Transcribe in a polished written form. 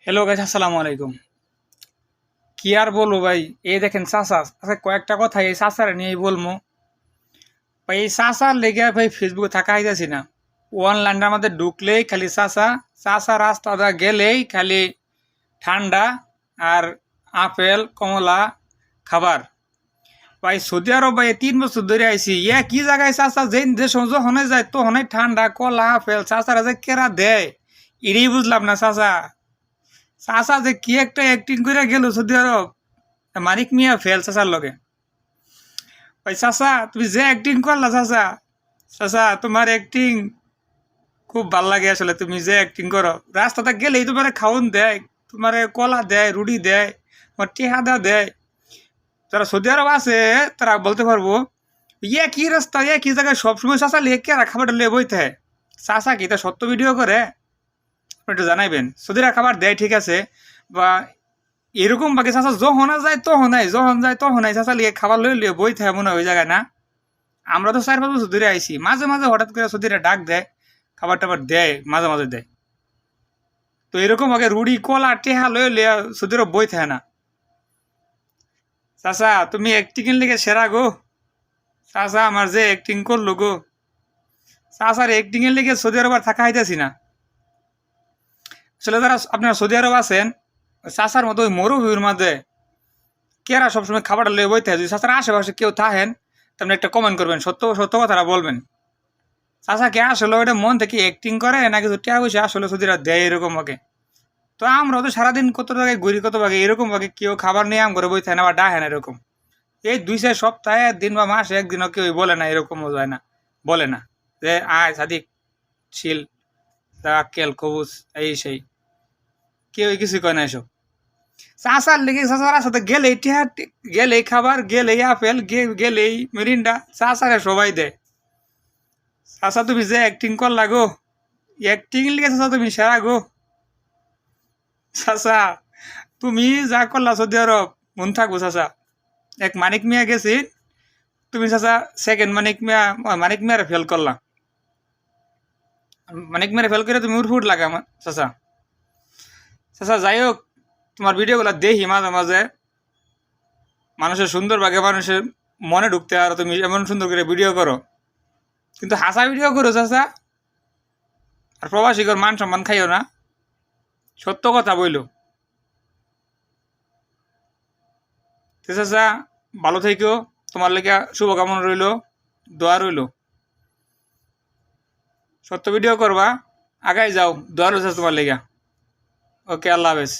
Hello guys, আসসালামু আলাইকুম। কি আর বলবো ভাই, এই দেখেন চাচা। আচ্ছা, কয়েকটা কথা এই চাচার নিয়েই বলবো ভাই। এই চাচার লেগে ভাই ফেসবুকে থাকা হইতেছি না। অনলাইনটার মধ্যে ঢুকলেই খালি চাচা চাচা, রাস্তাটা গেলেই খালি ঠান্ডা আর আপেল কমলা খাবার। ভাই সৌদি আরব ভাই 3 বছর ধরে আইছি, কি জায়গায় চাচা যে দেশ যখনই যায় তখনই ঠান্ডা কলা আপেল চাচারা যে কেরা দেয়, এটাই বুঝলাম না চাচা। চাচা যে কি একটা অ্যাক্টিং করে গেল সৌদি আরব, মানিক মিয়া ফেল চাচার লগে। ভাই চাচা, তুমি যে অ্যাক্টিং করলা চাচা, চাচা তোমার অ্যাক্টিং খুব ভাল লাগে আসলে। তুমি যে অ্যাক্টিং করো, রাস্তাতে গেলেই তোমার খাওন দেয়, তোমার কলা দেয়, রুটি দেয়, তোমার টেহাদা দেয়। যারা সৌদি আরব আছে তারা বলতে পারবো কি রাস্তা, কি জায়গায় সবসময় চাচা লিয়ে কে খাবারটা লিয়ে বইতে হয়। চাচা কি তা সত্য ভিডিও করে? আপনি একটু জানাইবেন। সৌদিরা খাবার দেয় ঠিক আছে, বা এরকম বাকি চাচা যখন যায় তখন নাই, যখন যায় তখন নাই, চাচা লিয়ে খাবার লই লিয়ে বই থাকে মনে হয় ওই জায়গায় না। আমরা তো 4-5 বছর ধরে আইছি, মাঝে মাঝে হঠাৎ করে সৌদিরা ডাক দেয়, খাবার টাবার দেয়, মাঝে মাঝে দেয়। তো এরকম আগে রুড়ি কলা টেহা লই লিয়া সৌদিরা বই থাকে না। চাচা তুমি অ্যাক্টিং এর লিগে সেরা গো। চাচা আমার যে অ্যাক্টিং করলো গো, চাচার অ্যাক্টিং এর লিগে সৌদি আরব আর থাকা হইতেছি না। আসলে যারা আপনারা সৌদি আরব আছেন, চাচার মতো ওই মরুভূমির মাঝে কেরা সবসময় খাবারটা লয়ে বইতে হয়, যদি চাচার আশেপাশে কেউ থাকেন তাহলে একটা কমেন্ট করবেন, সত্য সত্য কথাটা বলবেন। চাচা কে আসলে ওইটা মন থেকে অ্যাক্টিং করে নাকি টাকা পয়সা আসলে সৌদিরা দেয় এরকম ভাগে। তো আমরা তো সারাদিন কত টাকায় ঘুরি, কত ভাগে এরকম ভাগে কেউ খাবার নিয়ে আম করে বইতে না বা ডাহে না এরকম। এই 2-4 সপ্তাহে দিন বা মাসে একদিনও কেউ বলে না, এরকমও যায় না, বলে না যে আয় সাদিক শিল আক্কেল কবুজ এই সেই, কেউ কিছু কয় না এসব। চাচার লেগে চাচার সাথে গেলেই টিহা, গেলেই খাবার, গেলেই আপেল, গেলেই মিরিন্ডা, চাচারে সবাই দেয়। চাচা তুমি যে অ্যাক্টিং করলা গো, অ্যাক্টিং লিগে চাচা তুমি সেরা গো। চাচা তুমি যা করলা সৌদি আরব মন থাকবো চাচা। এক মানিক মিয়া গেছি, তুমি চাচা সেকেন্ড মানিক মিয়ারে ফেল করলা। মানিক মিয়ারে ফেল করে তুমি উড়ফুট লাগা আমার চাচা। চাচা যাই হোক, তোমার ভিডিওগুলো দেখি মাঝে মাঝে, মানুষের সুন্দর ভাগে মানুষের মনে ঢুকতে, আর তুমি এমন সুন্দর করে ভিডিও করো, কিন্তু হাসা ভিডিও করো চাচা। আর প্রবাসীগর মান সম্মান খাইও না, সত্য কথা বইলো। চাচা ভালো থেকো, তোমার লেগে শুভকামনা রইল, দোয়া রইল। সত্য ভিডিও করবা, আগাই যাও, দোয়া রয়েছে তোমার লেগে। ওকে, আল্লাহ হাফেজ।